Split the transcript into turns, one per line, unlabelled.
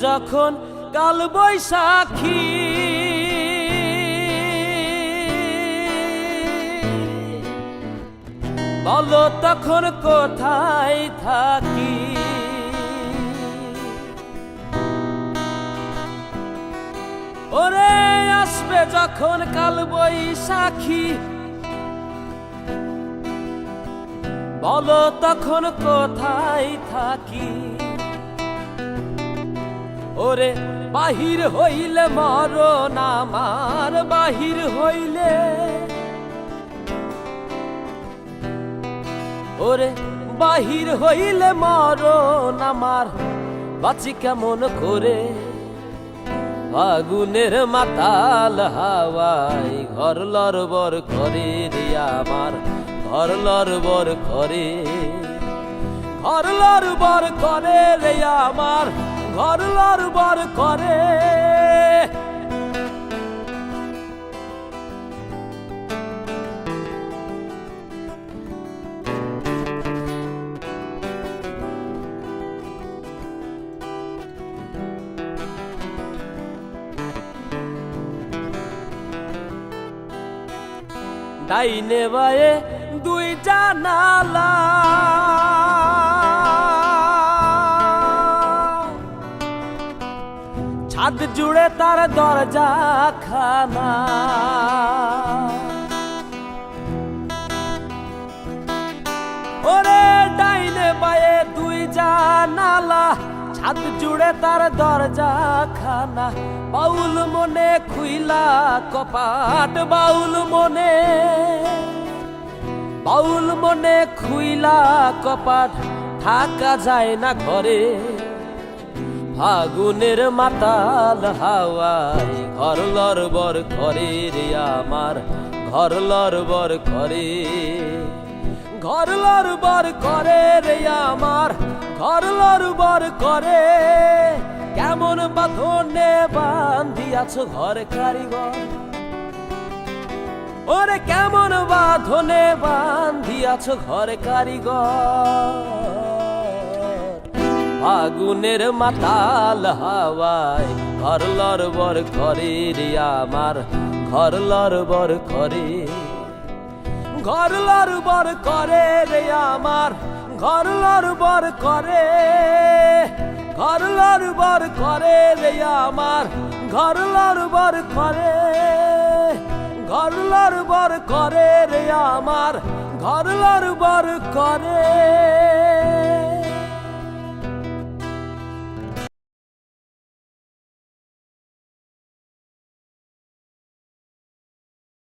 যখন কাল বৈশাখী বলো তখন কোথায় থাকি। ওরে আসবে যখন কাল বৈশাখী বলো তখন কোথায় থাকি। ওরে বাহির হইলে মরণ আমার, বাহির হইলে ওরে বাহির হইলে মরণ আমার, বাঁচি কেমন করে আগুনের মাতাল হাওয়ায় ঘর লড়বর করে রে আমার, ঘর লড়বর করে, ঘর লড়বর করে রে আমার, ঘর লড়বর করে। ডাইনে বায়ে দুই জানালা, ছাদ জুড়ে তার দরজা খানা। ওরে ডাইনে বায়ে দুই জানালা, ছাদ জুড়ে তার দরজা খানা। বাউল মনে খুইলা কপাট, বাউল মনে, বাউল মনে খুইলা কপাট, থাকা যায় না ঘরে ফাগুনের মাতাল হাওয়ায় ঘর লড়বর করে রে আমার, ঘর লড়বর করে, ঘর লড়বর করে রে আমার, ঘর লড়বর করে। কেমন বাঁধনে বান্ধিয়াছ ঘর কারিগর, ওরে কেমন বাঁধনে বান্ধিয়াছ ঘর কারিগর। ফাগুনের মাতাল হাওয়ায় ঘর লড়বর করে রে আমার, ঘর লড়বর করে, ঘর লড়বর করে রে আমার, ঘর লড়বর করে, ঘর লড়বর করে রে আমার, ঘর লড়বর করে, ঘর লড়বর করে রে আমার, ঘর লড়বর করে।